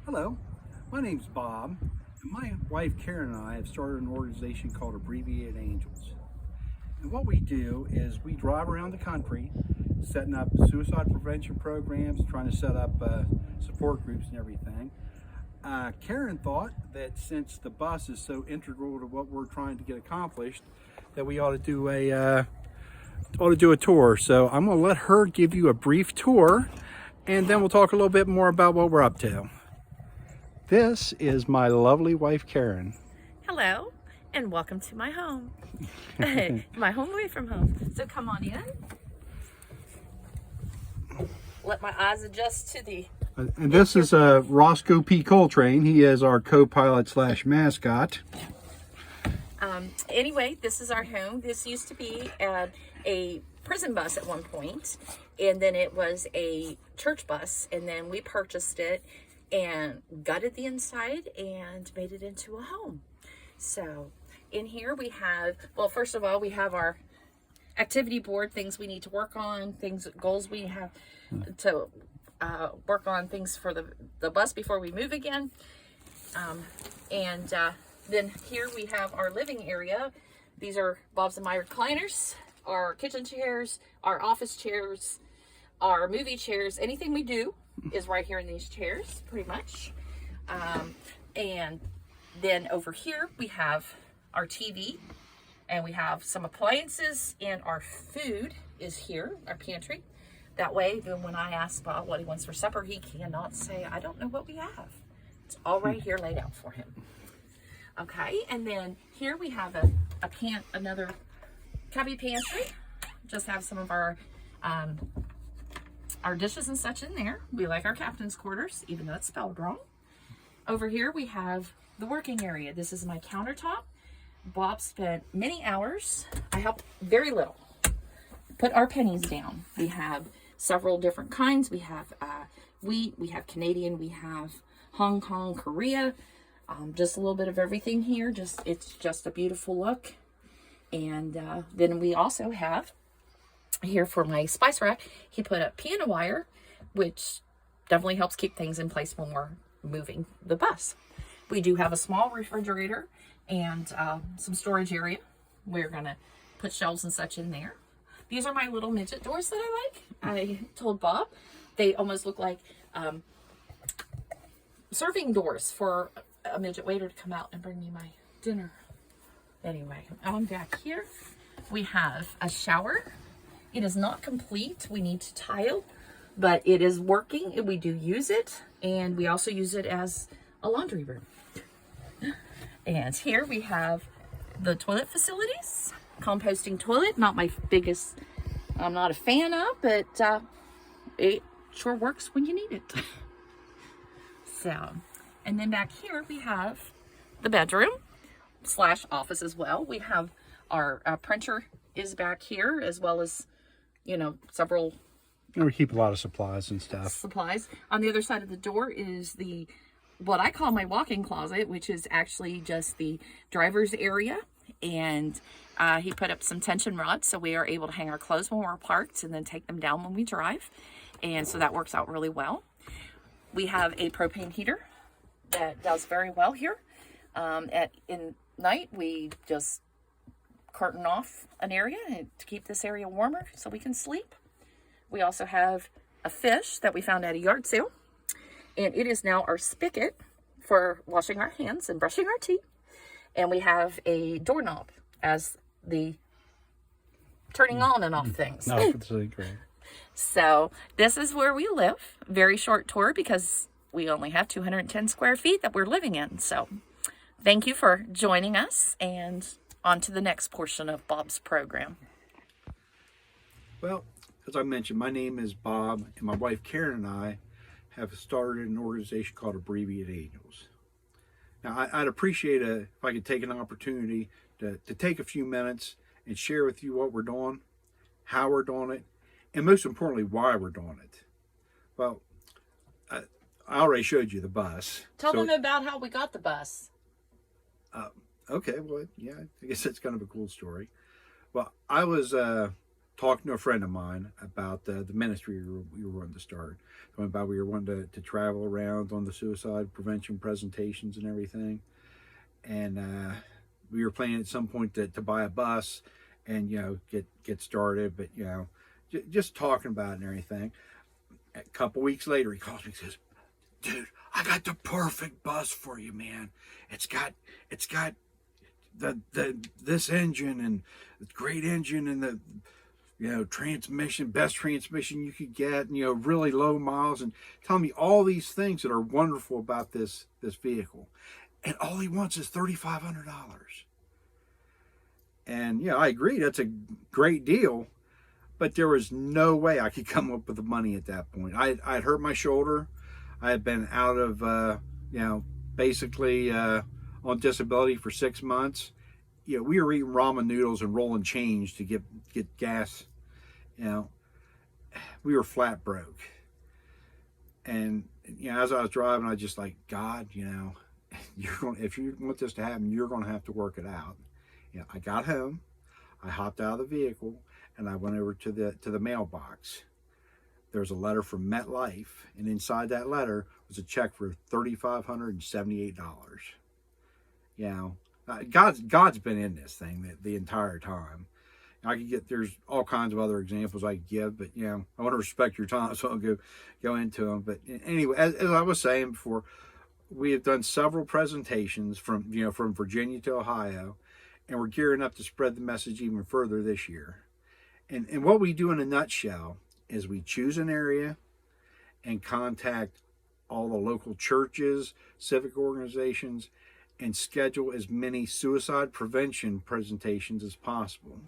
Hello, my name's Bob, and my wife Karen and I have started an organization called Abbreviated Angels. And what we do is we drive around the country setting up suicide prevention programs, trying to set up support groups and everything. Karen thought that since the bus is so integral to what we're trying to get accomplished, that we ought to do a tour. So I'm going to let her give you a brief tour, and then we'll talk a little bit more about what we're up to. This is my lovely wife, Karen. Hello, and welcome to my home. My home away from home. So come on in. Let my eyes adjust to the... And this is Roscoe P. Coltrane. He is our co-pilot / mascot. Anyway, this is our home. This used to be a prison bus at one point, and then it was a church bus, and then we purchased it and gutted the inside and made it into a home. So in here we have, well, first of all, we have our activity board, things we need to work on, goals we have to work on, things for the bus before we move again. Then here we have our living area. These are Bob's and my recliners, our kitchen chairs, our office chairs, our movie chairs. Anything we do is right here in these chairs, pretty much. And then over here we have our TV, and we have some appliances, and our food is here, our pantry. That way, then when I ask Bob what he wants for supper, he cannot say, I don't know what we have. It's all right here laid out for him. Okay, and then here we have another cubby pantry. Just have some of our dishes and such in there. We like our captain's quarters, even though it's spelled wrong. Over here we have the working area. This is my countertop. Bob spent many hours, I helped very little, put our pennies down. We have several different kinds. We have wheat, we have Canadian, we have Hong Kong, Korea, just a little bit of everything here. It's just a beautiful look. And then we also have here for my spice rack, he put up piano wire, which definitely helps keep things in place when we're moving the bus. We do have a small refrigerator and some storage area. We're gonna put shelves and such in there. These are my little midget doors that I like. I told Bob they almost look like serving doors for a midget waiter to come out and bring me my dinner. Anyway, on back here we have a shower. It is not complete. We need to tile, but it is working. We do use it, and we also use it as a laundry room. And here we have the toilet facilities. Composting toilet, not my biggest, I'm not a fan of, but it sure works when you need it. So, and then back here we have the bedroom / office as well. We have our printer is back here, as well as, several. And we keep a lot of supplies and stuff. Supplies. On the other side of the door is what I call my walk-in closet, which is actually just the driver's area. And he put up some tension rods, so we are able to hang our clothes when we're parked and then take them down when we drive. And so that works out really well. We have a propane heater that does very well here. In night, we just curtain off an area to keep this area warmer so we can sleep. We also have a fish that we found at a yard sale, and it is now our spigot for washing our hands and brushing our teeth. And we have a doorknob as the turning on and off things. No, it's really great. So this is where we live. Very short tour because we only have 210 square feet that we're living in. So thank you for joining us, and on to the next portion of Bob's program. Well, as I mentioned, my name is Bob, and my wife Karen and I have started an organization called Abbreviated Angels. Now, I'd appreciate if I could take an opportunity to take a few minutes and share with you what we're doing, how we're doing it, and most importantly, why we're doing it. Well, I already showed you the bus. Tell them about how we got the bus. Okay, well, yeah, I guess that's kind of a cool story. Well, I was talking to a friend of mine about the ministry we were wanting to start. Talking about we were wanting to travel around on the suicide prevention presentations and everything. And we were planning at some point to buy a bus and, get started. But, just talking about it and everything. A couple weeks later, he calls me and says, dude, I got the perfect bus for you, man. It's got this engine and the great engine and the transmission, best transmission you could get, and really low miles, and telling me all these things that are wonderful about this vehicle. And all he wants is $3,500. And I agree, that's a great deal, but there was no way I could come up with the money at that point. I'd hurt my shoulder. I had been out of, basically on disability for 6 months. We were eating ramen noodles and rolling change to get gas. We were flat broke. And as I was driving, I just like, God, if you want this to happen, you're going to have to work it out. I got home, I hopped out of the vehicle, and I went over to the mailbox. There was a letter from MetLife, and inside that letter was a check for $3,578. God's been in this thing the entire time. There's all kinds of other examples I could give, but I want to respect your time, so I'll go into them. But anyway, as I was saying before, we have done several presentations from Virginia to Ohio, and we're gearing up to spread the message even further this year. And what we do in a nutshell is we choose an area and contact all the local churches, civic organizations, and schedule as many suicide prevention presentations as possible.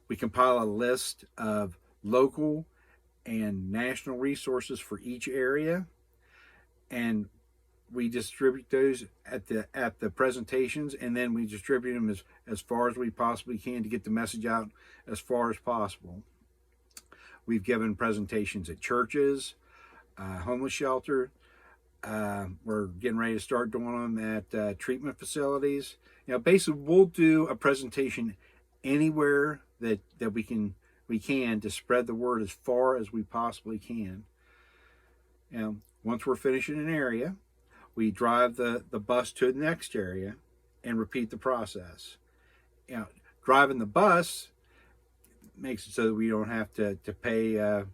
We compile a list of local and national resources for each area, and we distribute those at the presentations, and then we distribute them as far as we possibly can to get the message out as far as possible. We've given presentations at churches, homeless shelter. We're getting ready to start doing them at treatment facilities. Basically, we'll do a presentation anywhere that we can to spread the word as far as we possibly can. Once we're finished in an area, we drive the bus to the next area and repeat the process. Driving the bus makes it so that we don't have to pay a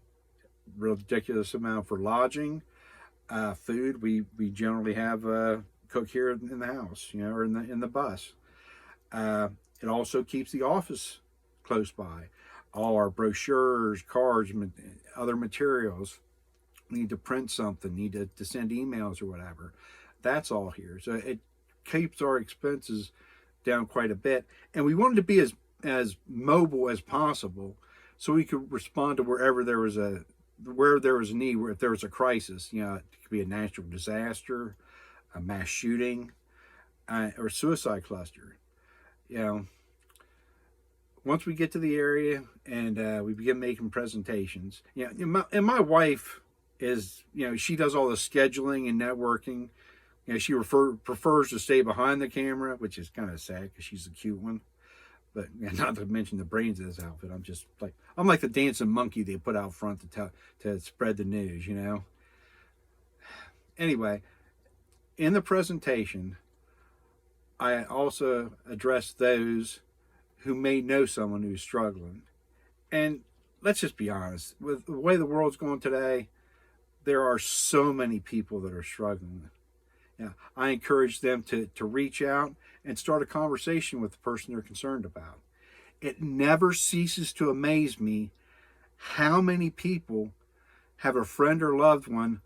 ridiculous amount for lodging. Food, we generally have cook here in the house, or in the bus. It also keeps the office close by. All our brochures, cards, other materials. Need to print something, need to send emails or whatever. That's all here. So it keeps our expenses down quite a bit. And we wanted to be as mobile as possible so we could respond to where there was a need, where if there was a crisis, it could be a natural disaster, a mass shooting, or a suicide cluster. Once we get to the area and we begin making presentations, and my wife is, she does all the scheduling and networking. She prefers to stay behind the camera, which is kind of sad because she's a cute one. But not to mention the brains of this outfit. I'm like the dancing monkey they put out front to spread the news, Anyway, in the presentation, I also address those who may know someone who's struggling. And let's just be honest, with the way the world's going today, there are so many people that are struggling. I encourage them to reach out and start a conversation with the person they're concerned about. It never ceases to amaze me how many people have a friend or loved one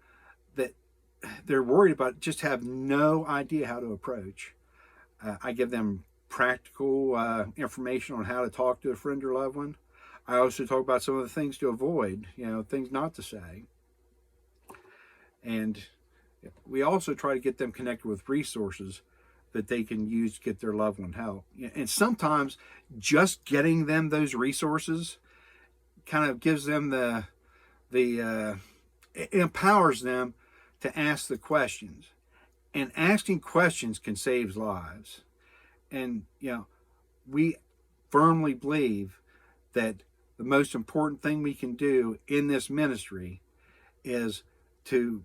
that they're worried about, just have no idea how to approach. I give them practical information on how to talk to a friend or loved one. I also talk about some of the things to avoid, things not to say. And we also try to get them connected with resources that they can use to get their loved one help. And sometimes just getting them those resources kind of gives them it empowers them to ask the questions. And asking questions can save lives. And, we firmly believe that the most important thing we can do in this ministry is to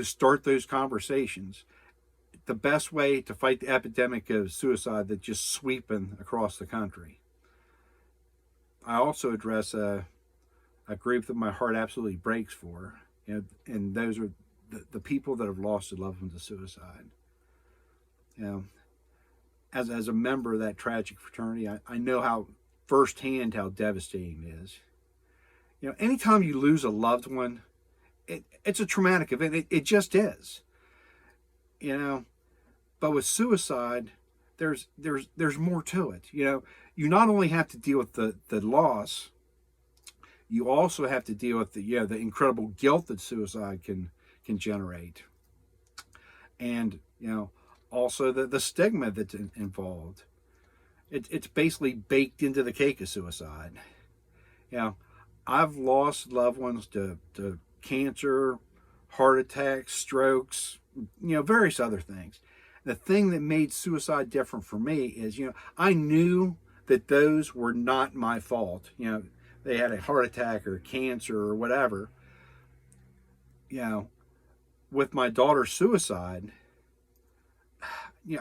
start those conversations. The best way to fight the epidemic of suicide that's just sweeping across the country. I also address a group that my heart absolutely breaks for, and those are the people that have lost their loved ones to suicide. As a member of that tragic fraternity, I know how firsthand how devastating it is. Anytime you lose a loved one, it's a traumatic event. It just is. But with suicide, there's more to it. You not only have to deal with the loss, you also have to deal with the incredible guilt that suicide can generate, and also the stigma that's involved. It's basically baked into the cake of suicide. I've lost loved ones to cancer, heart attacks, strokes, various other things. The thing that made suicide different for me is, I knew that those were not my fault. They had a heart attack or cancer or whatever. With my daughter's suicide,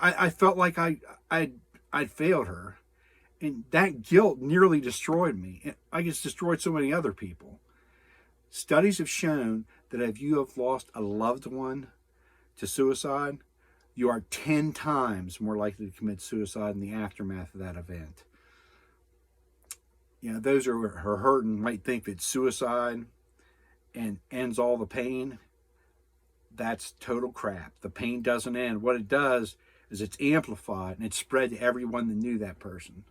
I felt like I'd failed her. And that guilt nearly destroyed me. I guess destroyed so many other people. Studies have shown that if you have lost a loved one to suicide, you are 10 times more likely to commit suicide in the aftermath of that event. Those who are hurting might think that suicide and ends all the pain. That's total crap. The pain doesn't end. What it does is it's amplified and it's spread to everyone that knew that person.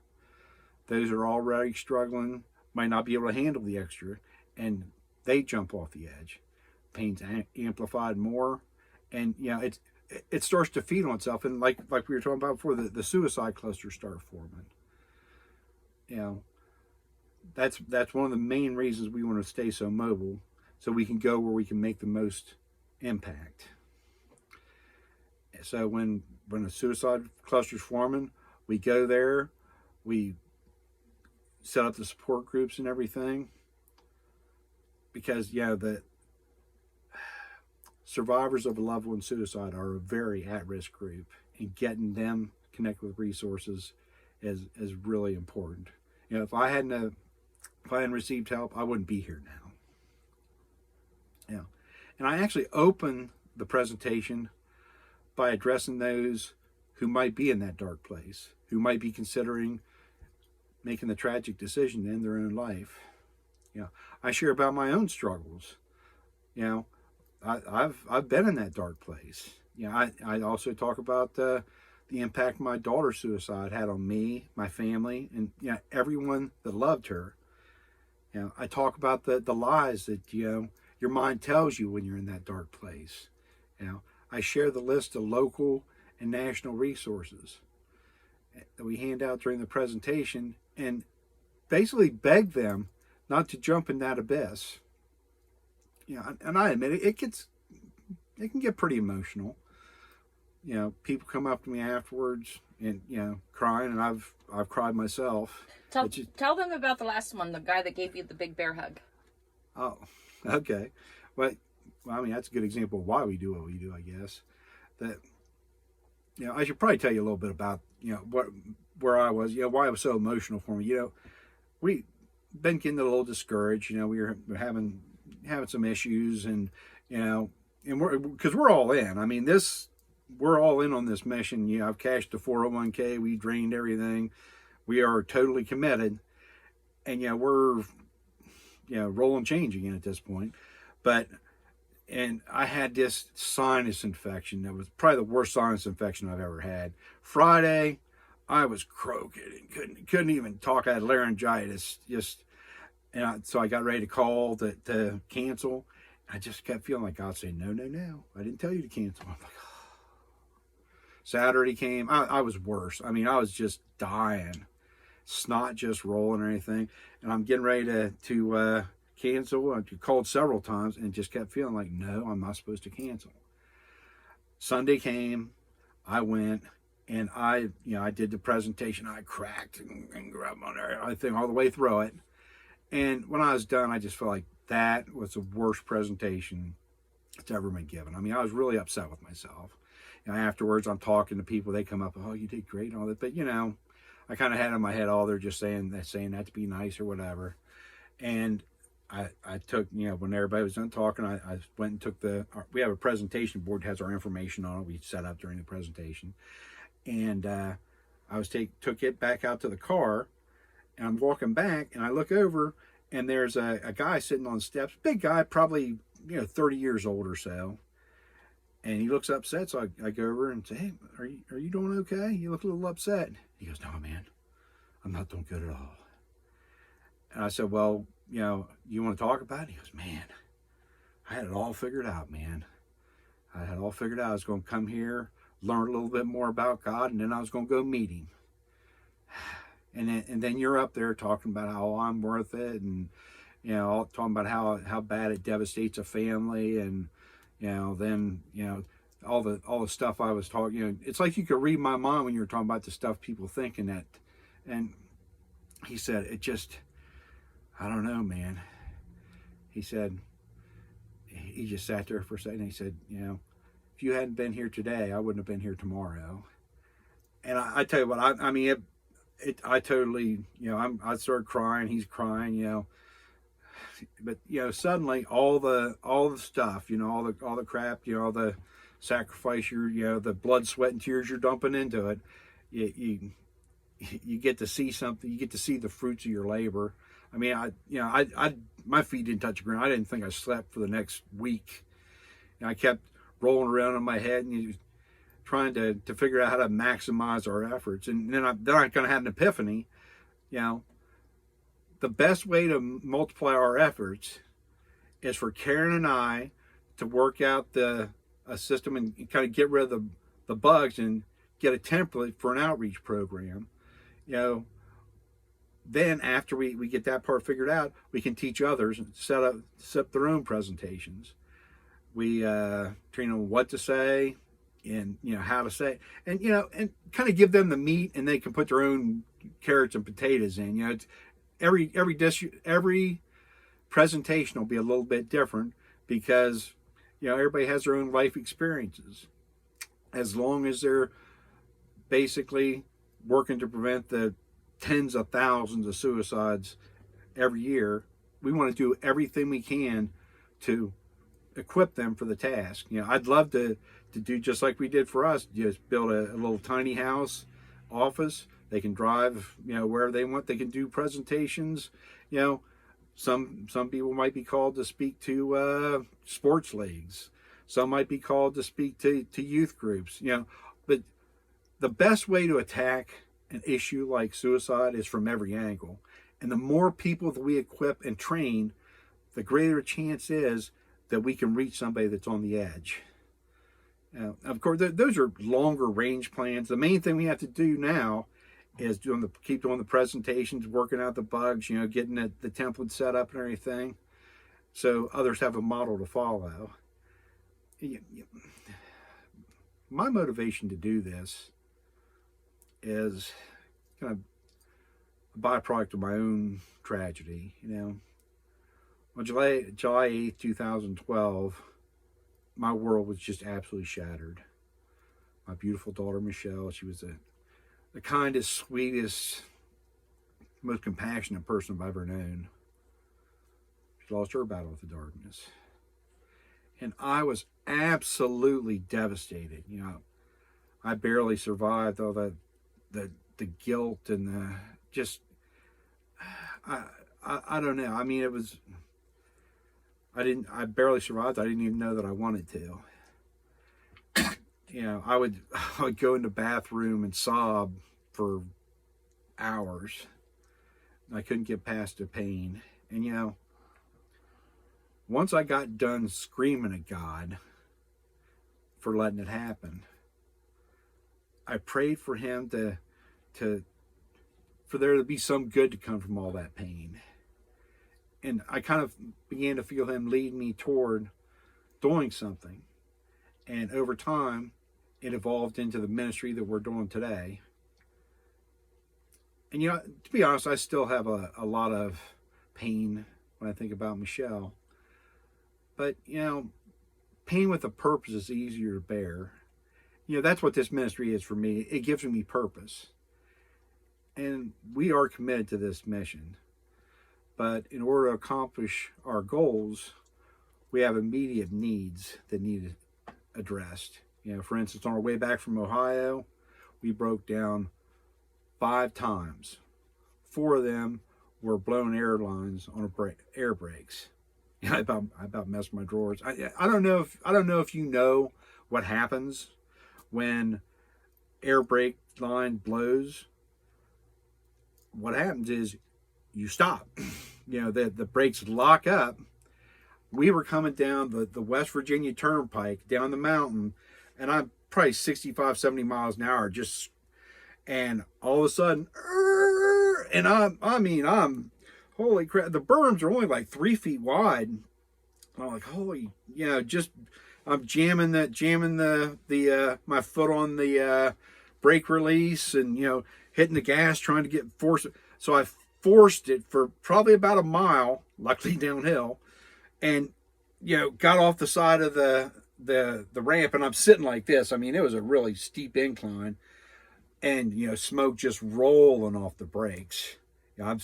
Those who are already struggling might not be able to handle the extra, and they jump off the edge. Pain's amplified more, and it starts to feed on itself. And like we were talking about before, the suicide clusters start forming. That's one of the main reasons we want to stay so mobile, so we can go where we can make the most impact. So when a suicide cluster is forming, we go there, we set up the support groups and everything, because the survivors of a loved one suicide are a very at-risk group, and getting them connected with resources is really important. If I hadn't received help, I wouldn't be here now. And I actually open the presentation by addressing those who might be in that dark place, who might be considering making the tragic decision to end their own life. I share about my own struggles. I've been in that dark place. I also talk about the impact my daughter's suicide had on me, my family, and everyone that loved her. I talk about the lies that your mind tells you when you're in that dark place. I share the list of local and national resources that we hand out during the presentation, and basically beg them not to jump in that abyss. And I admit it can get pretty emotional. People come up to me afterwards and crying, and I've cried myself. Tell them about the last one, the guy that gave you the big bear hug. Oh, okay. Well, that's a good example of why we do what we do, I guess. That I should probably tell you a little bit about where I was, why it was so emotional for me. We been getting a little discouraged. We were having some issues, and and we're all in. We're all in on this mission. I've cashed the 401k. We drained everything. We are totally committed, and we're rolling change again at this point. And I had this sinus infection that was probably the worst sinus infection I've ever had. Friday, I was croaking and couldn't even talk. I had laryngitis. So I got ready to call to cancel. I just kept feeling like God saying, no, I didn't tell you to cancel. I'm like, oh. Saturday came. I was worse. I was just dying. Snot just rolling or anything. And I'm getting ready to cancel. I called several times and just kept feeling like, no, I'm not supposed to cancel. Sunday came. I went. And I did the presentation. I cracked and grabbed on there, I think all the way through it. And when I was done, I just felt like that was the worst presentation that's ever been given. I mean, I was really upset with myself. Afterwards, I'm talking to people. They come up, oh, you did great and all that. But, I kind of had in my head, oh, they're just saying that to be nice or whatever. And I took, when everybody was done talking, I went and took we have a presentation board that has our information on it. We set up during the presentation. And I took it back out to the car, and I'm walking back, and I look over, and there's a guy sitting on the steps, big guy, probably 30 years old or so, and he looks upset. So I go over and say, hey, are you doing okay? You look a little upset. He goes, no, man, I'm not doing good at all. And I said, well, you want to talk about it? He goes, man, I had it all figured out, man. I had it all figured out. I was going to come here, learn a little bit more about God, and then I was going to go meet him. And then you're up there talking about how I'm worth it, and talking about how bad it devastates a family, and then all the stuff I was talking. It's like you could read my mind when you're talking about the stuff people thinking that. And he said, I don't know, man. He said, he just sat there for a second. And he said, if you hadn't been here today, I wouldn't have been here tomorrow. And I tell you what, I totally, I started crying. He's crying, but suddenly all the stuff, all the crap, all the sacrifice, the blood, sweat, and tears you're dumping into it, you get to see something. You get to see the fruits of your labor. I mean, my feet didn't touch the ground. I didn't think I slept for the next week. I kept rolling around in my head and trying to figure out how to maximize our efforts. And then I kind of had an epiphany. The best way to multiply our efforts is for Karen and I to work out a system and kind of get rid of the bugs and get a template for an outreach program. Then after we get that part figured out, we can teach others and set up their own presentations. We train them what to say and how to say, and and kind of give them the meat, and they can put their own carrots and potatoes in. It's, every presentation will be a little bit different because everybody has their own life experiences. As long as they're basically working to prevent the tens of thousands of suicides every year, we want to do everything we can to equip them for the task. I'd love to do just like we did for us, just build a little tiny house office. They can drive wherever they want. They can do presentations. Some people might be called to speak to sports leagues. Some might be called to speak to youth groups. But the best way to attack an issue like suicide is from every angle. And the more people that we equip and train, the greater chance is that we can reach somebody that's on the edge. Of course, those are longer range plans. The main thing we have to do now is keep doing the presentations, working out the bugs, getting the template set up and everything, so others have a model to follow. My motivation to do this is kind of a byproduct of my own tragedy. On July 8th, 2012, my world was just absolutely shattered. My beautiful daughter, Michelle, she was the kindest, sweetest, most compassionate person I've ever known. She lost her battle with the darkness. And I was absolutely devastated. I barely survived all the guilt and the just, I don't know. I mean, it was, I barely survived. I didn't even know that I wanted to. I would go in the bathroom and sob for hours. I couldn't get past the pain. And once I got done screaming at God for letting it happen, I prayed for him for there to be some good to come from all that pain. And I kind of began to feel him lead me toward doing something. And over time, it evolved into the ministry that we're doing today. And you know, to be honest, I still have a lot of pain when I think about Michelle. But you know, pain with a purpose is easier to bear. You know, that's what this ministry is for me. It gives me purpose. And we are committed to this mission. But in order to accomplish our goals, we have immediate needs that need addressed. You know, for instance, on our way back from Ohio, we broke down 5 times. 4 of them were blown air lines on air brakes. I about messed my drawers. I don't know if you know what happens when air brake line blows. What happens is you stop. You know, the brakes lock up. We were coming down the West Virginia Turnpike down the mountain, and I'm probably 65, 70 miles an hour, and all of a sudden, and I'm holy crap, the berms are only like 3 feet wide. I'm like, holy, you know, I'm jamming my foot on the brake release, and you know, hitting the gas, trying to force it. So I forced it for probably about a mile, luckily downhill, and you know, got off the side of the ramp, and I'm sitting like this. I mean, it was a really steep incline, and you know, smoke just rolling off the brakes. You know,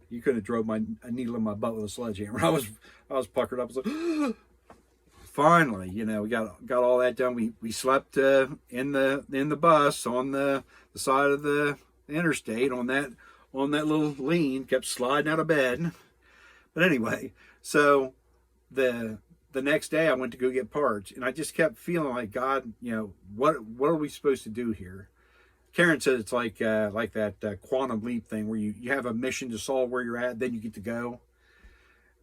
you could have drove a needle in my butt with a sledgehammer. I was puckered up. I was like, finally, you know, we got all that done. We slept in the bus on the side of the interstate on that little lean. Kept sliding out of bed. But anyway, so the next day I went to go get parts, and I just kept feeling like, God, you know, what are we supposed to do here? Karen said it's like that quantum leap thing where you have a mission to solve where you're at, then you get to go.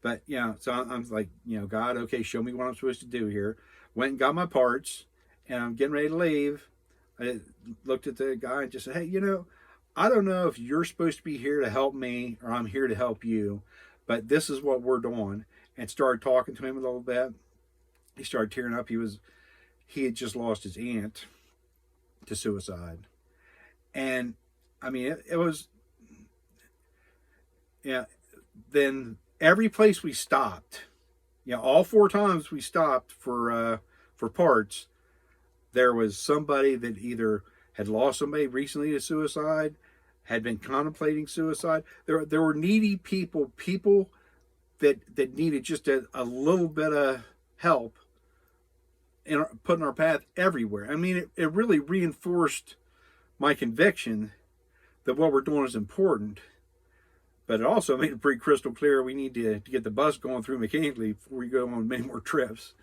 But you know, so I'm like, you know, God, okay, show me what I'm supposed to do here. Went and got my parts, and I'm getting ready to leave. I looked at the guy and just said, hey, you know, I don't know if you're supposed to be here to help me or I'm here to help you, but this is what we're doing. And started talking to him a little bit. He started tearing up. He had just lost his aunt to suicide. And I mean, it was, yeah. Then every place we stopped, you know, all 4 times we stopped for parts, there was somebody that either had lost somebody recently to suicide, had been contemplating suicide. There were needy people that needed just a little bit of help put in our path everywhere. I mean, it really reinforced my conviction that what we're doing is important, but it also made it pretty crystal clear we need to get the bus going through mechanically before we go on many more trips.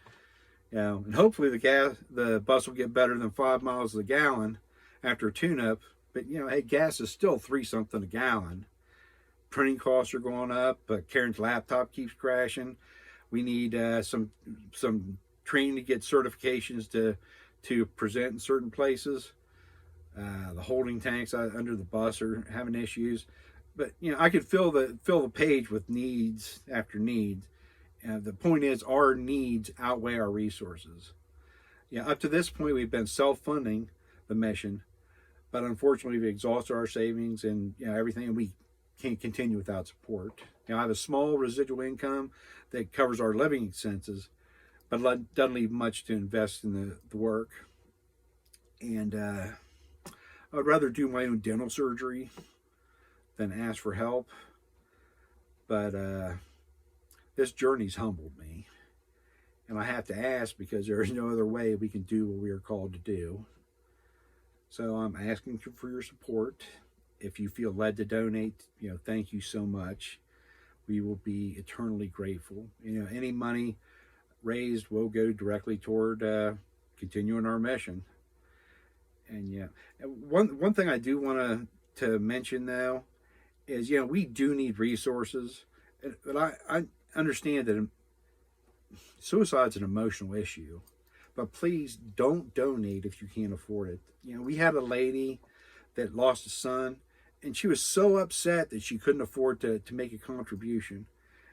You know, and hopefully the bus will get better than 5 miles a gallon after a tune-up. But you know, hey, gas is still 3 something a gallon. Printing costs are going up, but Karen's laptop keeps crashing. We need some training to get certifications to present in certain places. The holding tanks under the bus are having issues, but you know, I could fill the page with needs after needs. The point is, our needs outweigh our resources. Yeah, up to this point, we've been self-funding the mission, but unfortunately, we've exhausted our savings and you know everything, and we can't continue without support. You know, I have a small residual income that covers our living expenses, but doesn't leave much to invest in the work. And I'd rather do my own dental surgery than ask for help. But this journey's humbled me. And I have to ask because there is no other way we can do what we are called to do. So I'm asking for your support. If you feel led to donate, you know, thank you so much. We will be eternally grateful. You know, any money raised will go directly toward continuing our mission. And yeah, one thing I do want to mention though is, you know, we do need resources, but I understand that suicide's an emotional issue, but please don't donate if you can't afford it. You know, we had a lady that lost a son, and she was so upset that she couldn't afford to make a contribution.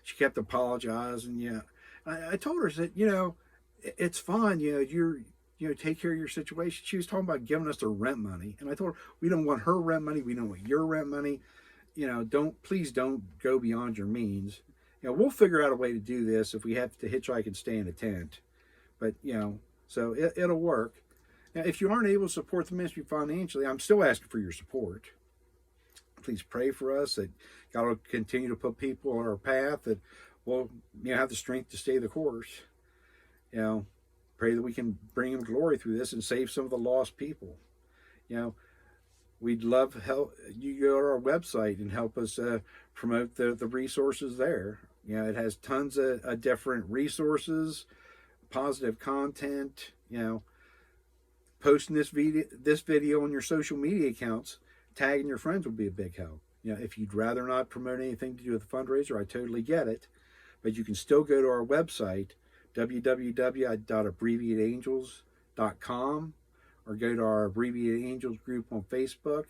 She kept apologizing. Yeah, I told her, I said, you know, it's fine. You know, take care of your situation. She was talking about giving us her rent money. And I told her, we don't want her rent money. We don't want your rent money. Please don't go beyond your means. We'll figure out a way to do this if we have to hitchhike and stay in a tent. But, so it'll work. Now, if you aren't able to support the ministry financially, I'm still asking for your support. Please pray for us that God will continue to put people on our path that will have the strength to stay the course. Pray that we can bring Him glory through this and save some of the lost people. We'd love help. You go to our website and help us promote the resources there. It has tons of different resources, positive content. Posting this video on your social media accounts, tagging your friends would be a big help. If you'd rather not promote anything to do with the fundraiser, I totally get it. But you can still go to our website, www.abbreviateangels.com, or go to our Abbreviated Angels group on Facebook.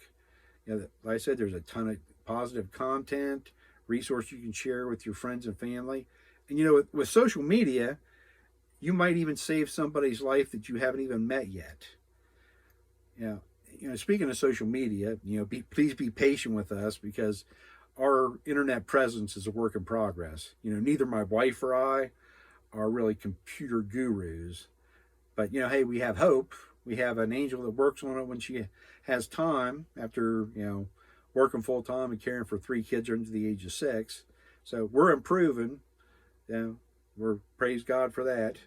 Like I said, there's a ton of positive content, resources you can share with your friends and family. And with social media, you might even save somebody's life that you haven't even met yet. Speaking of social media, please be patient with us because our internet presence is a work in progress. Neither my wife or I are really computer gurus, but hey, we have hope. We have an angel that works on it when she has time after working full time and caring for 3 kids under the age of 6. So we're improving. We're praise God for that.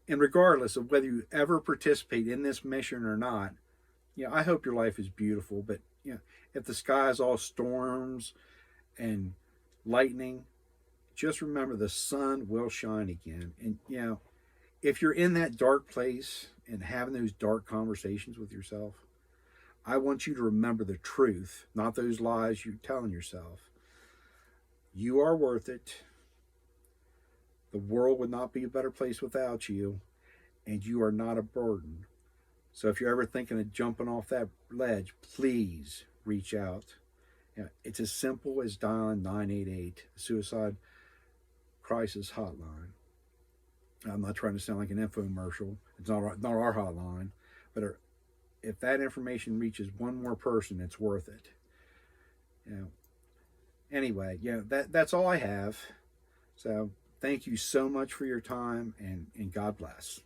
And regardless of whether you ever participate in this mission or not, I hope your life is beautiful. But if the sky is all storms and lightning, just remember the sun will shine again. And if you're in that dark place and having those dark conversations with yourself, I want you to remember the truth, not those lies you're telling yourself. You are worth it. The world would not be a better place without you, and you are not a burden. So if you're ever thinking of jumping off that ledge, please reach out. It's as simple as dialing 988, the Suicide Crisis Hotline. I'm not trying to sound like an infomercial. It's not our hotline, but if that information reaches one more person, it's worth it. Anyway, that's all I have. So thank you so much for your time, and God bless.